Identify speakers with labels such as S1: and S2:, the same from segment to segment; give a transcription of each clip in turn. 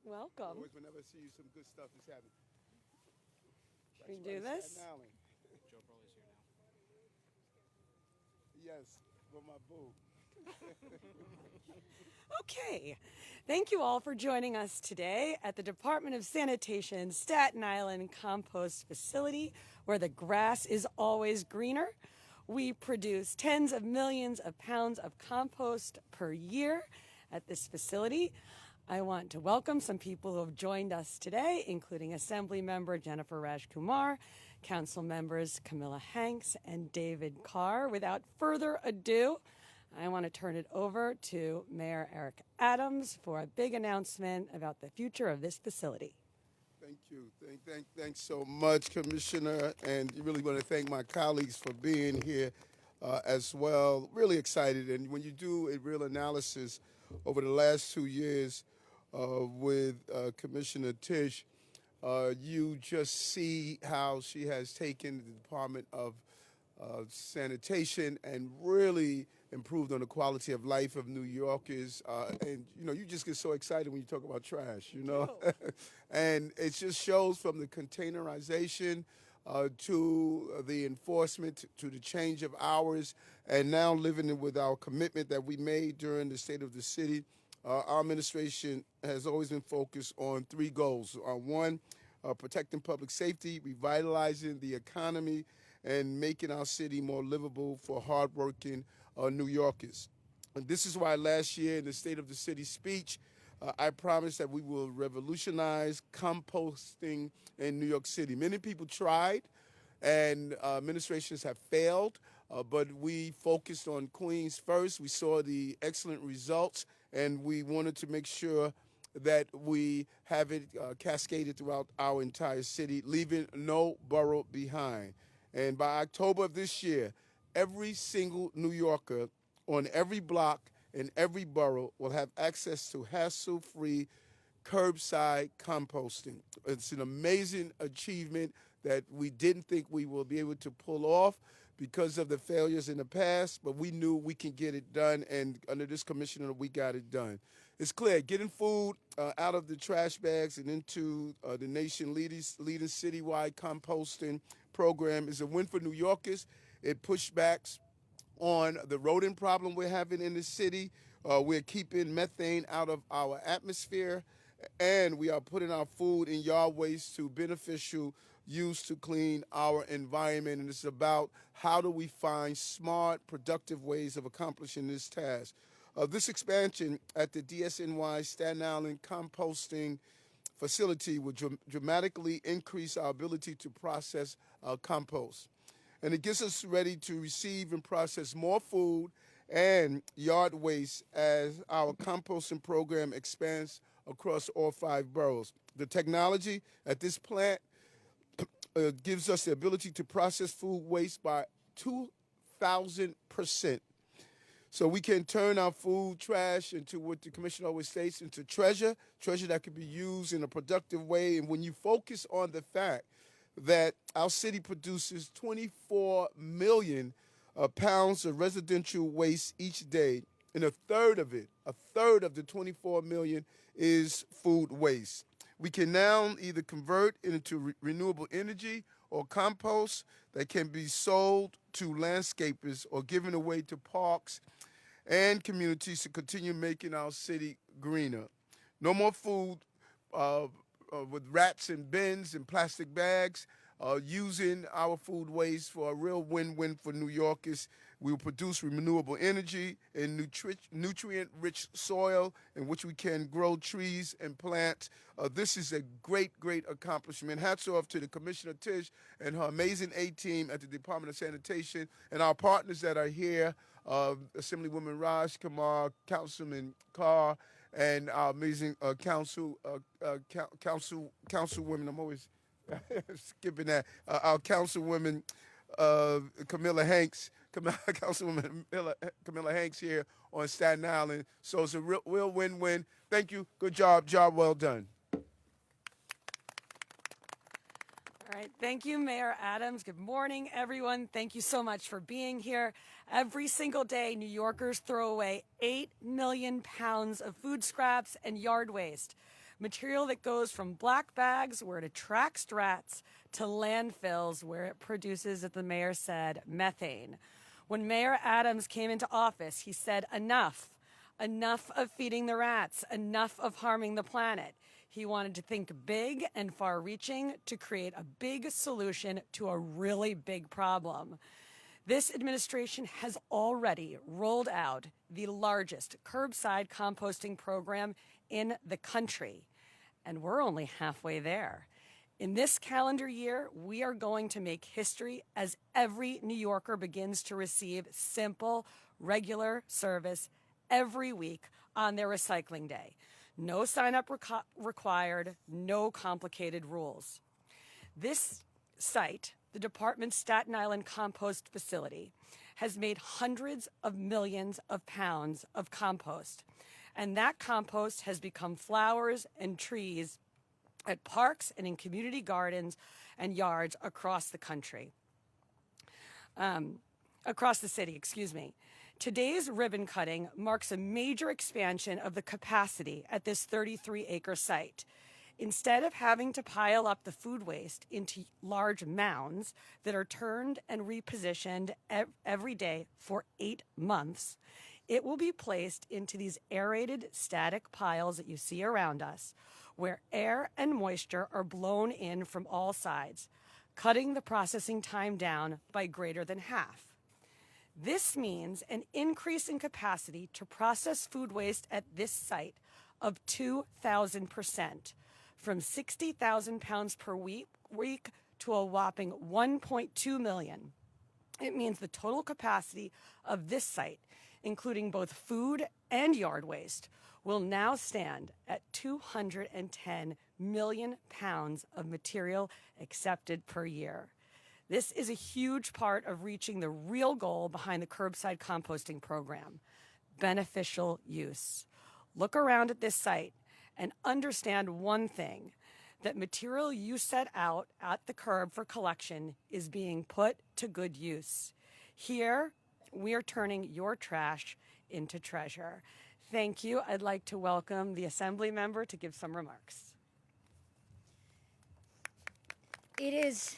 S1: Welcome.
S2: Always, whenever I see you, some good stuff is happening.
S1: Can
S2: Right,
S1: we do
S2: Staten
S1: this?
S2: Island. Yes, for my boo.
S1: Okay. Thank you all for joining us today at the Department of Sanitation Staten Island Compost Facility, where the grass is always greener. We produce tens of millions of pounds of compost per year at this facility. I want to welcome some people who have joined us today, including Assembly Member Jennifer Rajkumar, Council Members Camilla Hanks and David Carr. Without further ado, I want to turn it over to Mayor Eric Adams for a big announcement about the future of this facility.
S2: Thank you. Thanks so much, Commissioner. And you really want to thank my colleagues for being here as well. Really excited. And when you do a real analysis over the last 2 years with Commissioner Tisch, you just see how she has taken the Department of Sanitation and really improved on the quality of life of New Yorkers. And, you just get so excited when you talk about trash, And it just shows from the containerization to the enforcement, to the change of hours, and now living it with our commitment that we made during the State of the City. Our administration has always been focused on three goals. One, protecting public safety, revitalizing the economy, and making our city more livable for hardworking New Yorkers. And this is why last year in the State of the City speech, I promised that we will revolutionize composting in New York City. Many people tried, and administrations have failed, but we focused on Queens first. We saw the excellent results, and we wanted to make sure that we have it cascaded throughout our entire city, leaving no borough behind. And by October of this year, every single New Yorker on every block in every borough will have access to hassle-free curbside composting. It's an amazing achievement that we didn't think we will be able to pull off because of the failures in the past, but we knew we can get it done, and under this commissioner, we got it done. It's clear, getting food out of the trash bags and into the nation leading citywide composting program is a win for New Yorkers. It pushed back on the rodent problem we're having in the city. We're keeping methane out of our atmosphere, and we are putting our food in yard waste to beneficial use to clean our environment. And it's about how do we find smart, productive ways of accomplishing this task. This expansion at the DSNY Staten Island composting facility will dramatically increase our ability to process compost. And it gets us ready to receive and process more food and yard waste as our composting program expands across all 5 boroughs. The technology at this plant gives us the ability to process food waste by 2,000%. So we can turn our food trash into what the commissioner always states, into treasure that can be used in a productive way. And when you focus on the fact that our city produces 24 million pounds of residential waste each day, and a third of the 24 million is food waste. We can now either convert it into renewable energy or compost that can be sold to landscapers or given away to parks and communities to continue making our city greener. No more food with rats in bins and plastic bags, using our food waste for a real win-win for New Yorkers. We will produce renewable energy and nutrient-rich soil in which we can grow trees and plants. This is a great, great accomplishment. Hats off to the Commissioner Tisch and her amazing A-team at the Department of Sanitation and our partners that are here, Assemblywoman Raj Kumar, Councilman Carr, and our amazing councilwomen. I'm always skipping that. Our councilwoman Camilla Hanks, Councilwoman Camilla Hanks here on Staten Island. So it's a real win-win. Thank you. Good job. Job well done.
S1: All right, thank you, Mayor Adams. Good morning, everyone. Thank you so much for being here. Every single day, New Yorkers throw away 8 million pounds of food scraps and yard waste. Material that goes from black bags, where it attracts rats, to landfills, where it produces, as the mayor said, methane. When Mayor Adams came into office, he said, enough. Enough of feeding the rats, enough of harming the planet. He wanted to think big and far-reaching to create a big solution to a really big problem. This administration has already rolled out the largest curbside composting program in the country, and we're only halfway there. In this calendar year, we are going to make history as every New Yorker begins to receive simple, regular service every week on their recycling day. No sign-up required, no complicated rules. This site, the department's Staten Island compost facility, has made hundreds of millions of pounds of compost. And that compost has become flowers and trees at parks and in community gardens and yards across the country. Across the city, excuse me. Today's ribbon cutting marks a major expansion of the capacity at this 33-acre site. Instead of having to pile up the food waste into large mounds that are turned and repositioned every day for 8 months, it will be placed into these aerated static piles that you see around us, where air and moisture are blown in from all sides, cutting the processing time down by greater than half. This means an increase in capacity to process food waste at this site of 2,000%, from 60,000 pounds per week to a whopping 1.2 million. It means the total capacity of this site, including both food and yard waste, will now stand at 210 million pounds of material accepted per year. This is a huge part of reaching the real goal behind the curbside composting program, beneficial use. Look around at this site and understand one thing, that material you set out at the curb for collection is being put to good use. Here, we are turning your trash into treasure. Thank you. I'd like to welcome the Assembly member to give some remarks.
S3: It is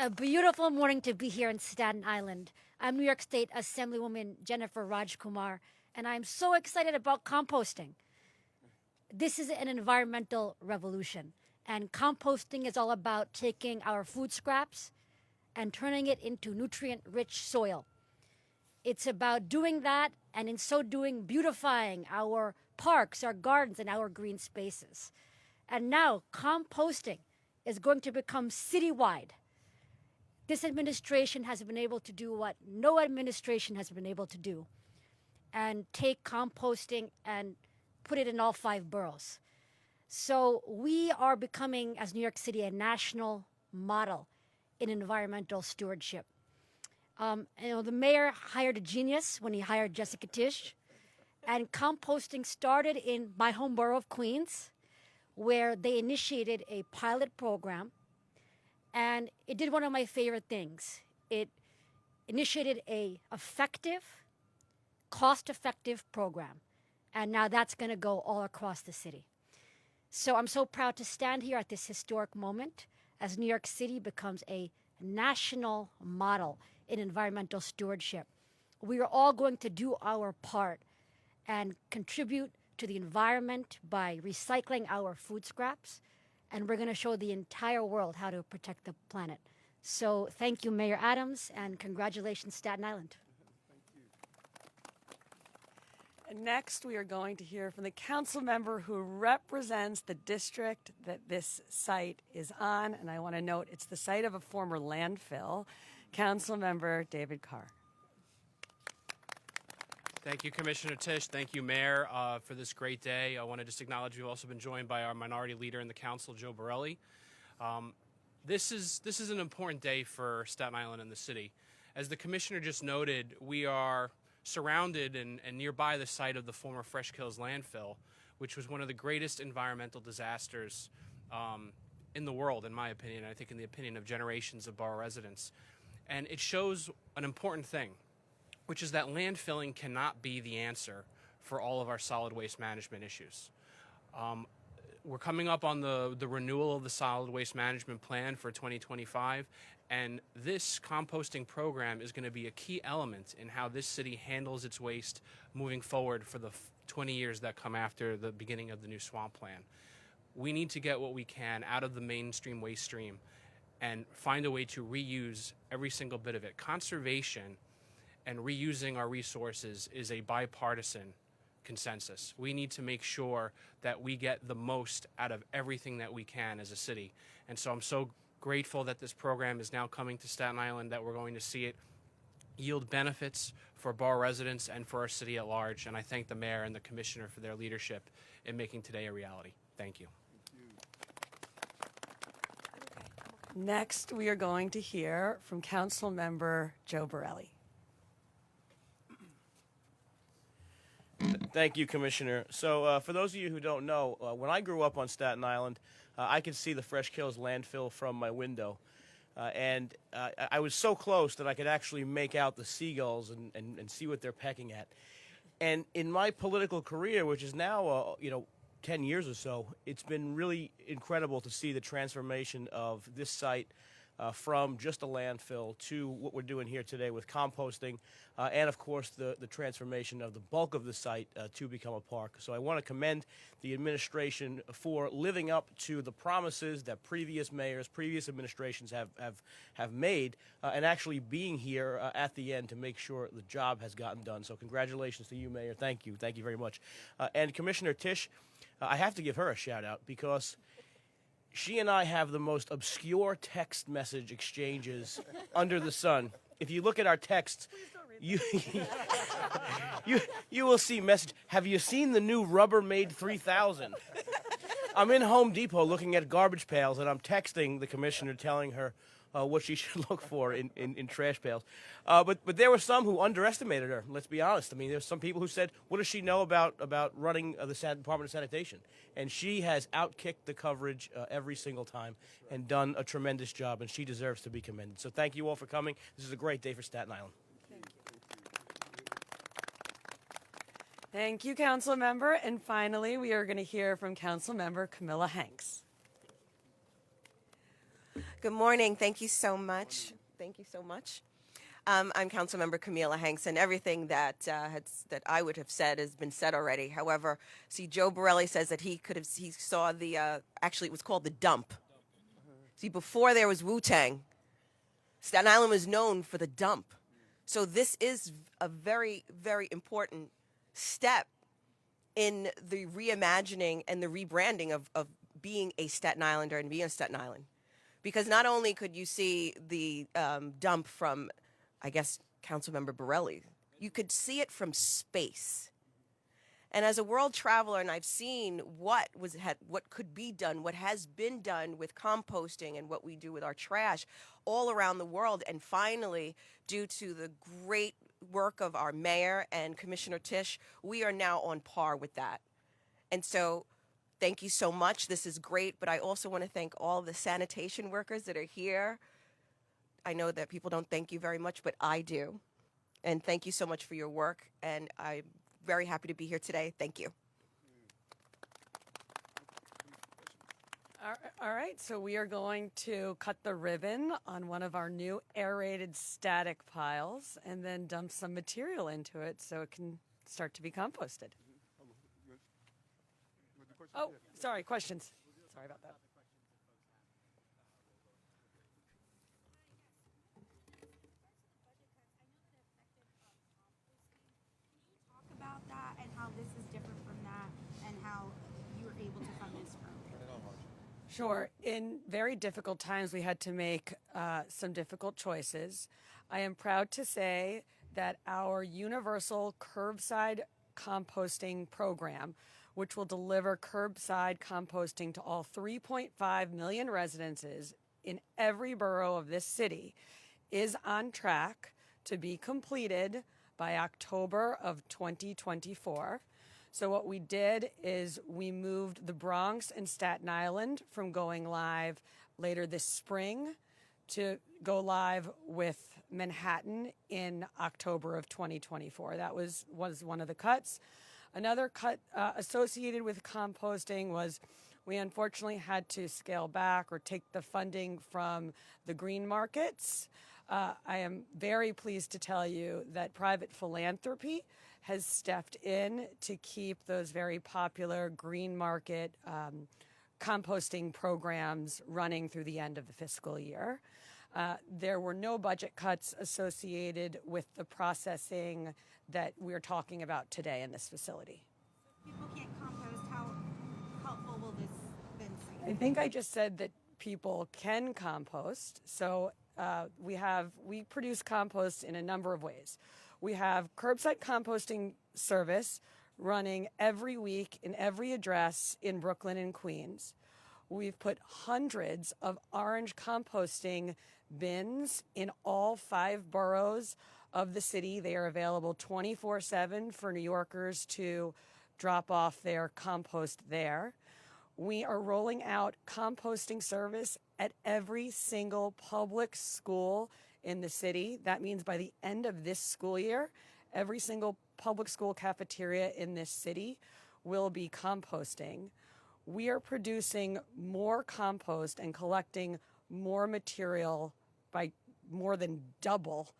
S3: a beautiful morning to be here in Staten Island. I'm New York State Assemblywoman Jennifer Rajkumar, and I'm so excited about composting. This is an environmental revolution, and composting is all about taking our food scraps and turning it into nutrient-rich soil. It's about doing that, and in so doing, beautifying our parks, our gardens, and our green spaces. And now, composting is going to become citywide. This administration has been able to do what no administration has been able to do, and take composting and put it in all 5 boroughs. So we are becoming, as New York City, a national model in environmental stewardship. The mayor hired a genius when he hired Jessica Tisch, and composting started in my home borough of Queens, where they initiated a pilot program, and it did one of my favorite things. It initiated a effective, cost-effective program, and now that's going to go all across the city. So I'm so proud to stand here at this historic moment as New York City becomes a national model in environmental stewardship. We are all going to do our part and contribute to the environment by recycling our food scraps, and we're going to show the entire world how to protect the planet. So thank you, Mayor Adams, and congratulations, Staten Island.
S1: And next, we are going to hear from the council member who represents the district that this site is on, and I want to note it's the site of a former landfill. Council member David Carr.
S4: Thank you, Commissioner Tisch. Thank you, Mayor, for this great day. I want to just acknowledge we've also been joined by our minority leader in the council, Joe Borelli. This is an important day for Staten Island and the city. As the Commissioner just noted, we are surrounded and nearby the site of the former Fresh Kills landfill, which was one of the greatest environmental disasters in the world, in my opinion, I think in the opinion of generations of borough residents. And it shows an important thing, which is that landfilling cannot be the answer for all of our solid waste management issues. we're coming up on the renewal of the solid waste management plan for 2025, and this composting program is going to be a key element in how this city handles its waste moving forward for the 20 years that come after the beginning of the new swamp plan. We need to get what we can out of the mainstream waste stream and find a way to reuse every single bit of it. Conservation and reusing our resources is a bipartisan consensus. We need to make sure that we get the most out of everything that we can as a city. And so I'm so grateful that this program is now coming to Staten Island, that we're going to see it yield benefits for Borough residents and for our city at large. And I thank the mayor and the commissioner for their leadership in making today a reality. Thank you.
S1: Next, we are going to hear from Council Member Joe Borelli.
S5: Thank you, Commissioner. So for those of you who don't know, when I grew up on Staten Island, I could see the Fresh Kills landfill from my window. And I was so close that I could actually make out the seagulls and see what they're pecking at. And in my political career, which is now, 10 years or so, it's been really incredible to see the transformation of this site from just a landfill to what we're doing here today with composting, and of course the transformation of the bulk of the site to become a park. So I want to commend the administration for living up to the promises that previous mayors, previous administrations have made, and actually being here at the end to make sure the job has gotten done. So congratulations to you, Mayor. Thank you very much. And Commissioner Tisch, I have to give her a shout out because she and I have the most obscure text message exchanges under the sun. If you look at our texts, you will see message. Have you seen the new Rubbermaid 3000? I'm in Home Depot looking at garbage pails, and I'm texting the commissioner telling her what she should look for in trash pails. But there were some who underestimated her, let's be honest. I mean, there's some people who said, what does she know about running the Department of Sanitation? And she has outkicked the coverage every single time and done a tremendous job, and she deserves to be commended. So thank you all for coming. This is a great day for Staten Island.
S1: Thank you, Council Member. And finally, we are going to hear from Council Member Camilla Hanks.
S6: Good morning. Thank you so much. Thank you so much. I'm Councilmember Camila Hanks, and everything that that I would have said has been said already. However, see, Joe Borelli says that he saw the actually it was called the dump. See, before there was Wu-Tang, Staten Island was known for the dump. So this is a very, very important step in the reimagining and the rebranding of being a Staten Islander and being a Staten Island. Because not only could you see the dump from, I guess, Councilmember Borelli, you could see it from space. And as a world traveler, and I've seen what could be done, what has been done with composting and what we do with our trash all around the world, and finally, due to the great work of our mayor and Commissioner Tisch, we are now on par with that. And so, thank you so much. This is great, but I also want to thank all the sanitation workers that are here. I know that people don't thank you very much, but I do. And thank you so much for your work, and I'm very happy to be here today. Thank you.
S1: All right, so we are going to cut the ribbon on one of our new aerated static piles and then dump some material into it so it can start to be composted. Oh, sorry, questions. Sorry about that.
S7: Talk about that and how this is different from that and how you were able to fund this program.
S1: Sure. In very difficult times, we had to make some difficult choices. I am proud to say that our universal curbside composting program, which will deliver curbside composting to all 3.5 million residences in every borough of this city, is on track to be completed by October of 2024. So what we did is we moved the Bronx and Staten Island from going live later this spring to go live with Manhattan in October of 2024. That was one of the cuts. Another cut associated with composting was We unfortunately had to scale back or take the funding from the green markets. I am very pleased to tell you that private philanthropy has stepped in to keep those very popular green market composting programs running through the end of the fiscal year. There were no budget cuts associated with the processing that we're talking about today in this facility.
S7: People can't compost. How helpful will this then be?
S1: I think I just said that people can compost. So we produce compost in a number of ways. We have curbside composting service running every week in every address in Brooklyn and Queens. We've put hundreds of orange composting bins in all 5 boroughs of the city. They are available 24/7 for New Yorkers to drop off their compost there. We are rolling out composting service at every single public school in the city. That means by the end of this school year, every single public school cafeteria in this city will be composting. We are producing more compost and collecting more material by more than double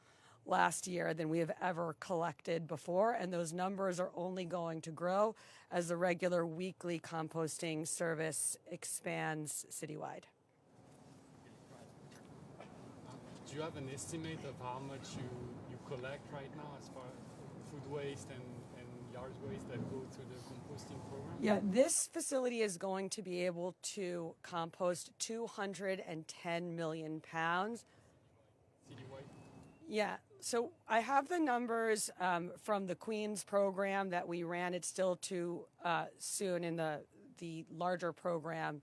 S1: last year than we have ever collected before, and those numbers are only going to grow as the regular weekly composting service expands citywide.
S8: Do you have an estimate of how much you collect right now as far as food waste and yard waste that go to the composting program?
S1: Yeah, this facility is going to be able to compost 210 million pounds.
S8: Citywide?
S1: Yeah, so I have the numbers from the Queens program that we ran. It's still too soon in the larger program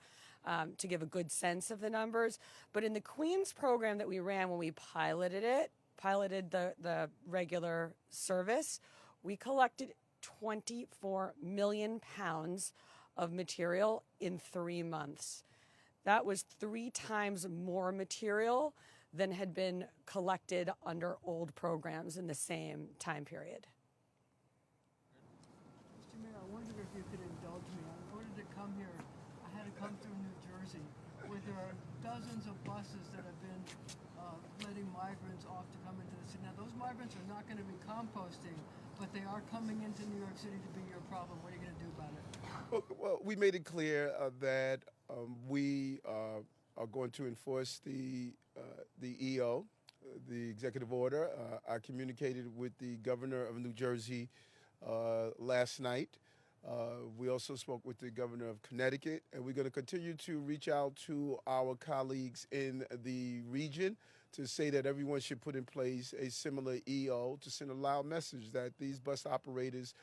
S1: to give a good sense of the numbers. But in the Queens program that we ran when we piloted the regular service, we collected 24 million pounds of material in 3 months. That was 3 times more material than had been collected under old programs in the same time period.
S9: Mr. Mayor, I wondered if you could indulge me. In order to come here, I had to come through New Jersey, where there are dozens of buses that have been letting migrants off to come into the city. Now, those migrants are not going to be composting, but they are coming into New York City to be your problem. What are you going to do about it?
S2: Well, we made it clear that we are going to enforce the EO, the executive order. I communicated with the governor of New Jersey last night. We also spoke with the governor of Connecticut, and we're going to continue to reach out to our colleagues in the region to say that everyone should put in place a similar EO to send a loud message that these bus operators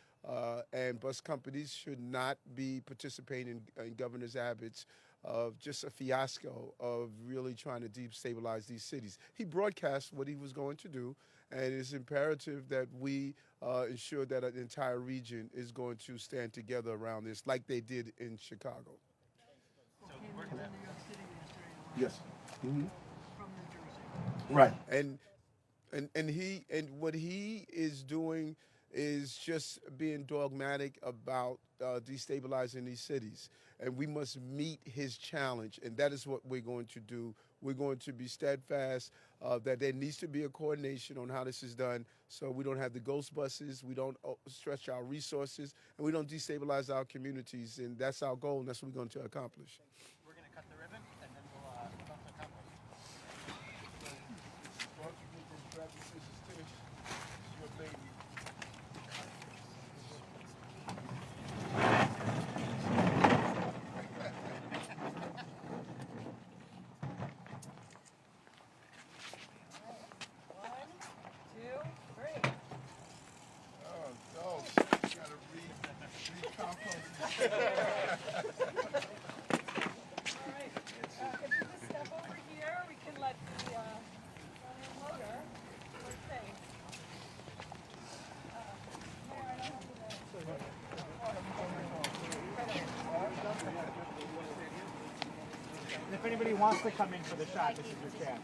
S2: and bus companies should not be participating in Governor Abbott's of just a fiasco of really trying to destabilize these cities. He broadcast what he was going to do, and it's imperative that we ensure that an entire region is going to stand together around this like they did in Chicago.
S9: So came into New York City yesterday.
S2: Yes. Mm-hmm.
S9: From New Jersey.
S2: Right. And what he is doing is just being dogmatic about destabilizing these cities. And we must meet his challenge, and that is what we're going to do. We're going to be steadfast that there needs to be a coordination on how this is done so we don't have the ghost buses, we don't stretch our resources, and we don't destabilize our communities. And that's our goal, and that's what we're going to accomplish.
S5: We're going to cut the ribbon, and then we'll dump the compost.
S10: If anybody wants to come in for the shot, this is your chance.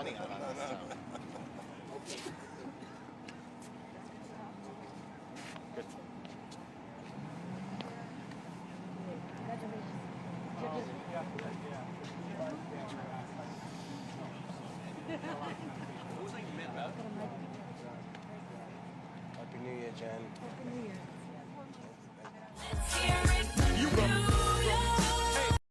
S11: money out of this. So.
S3: Congratulations.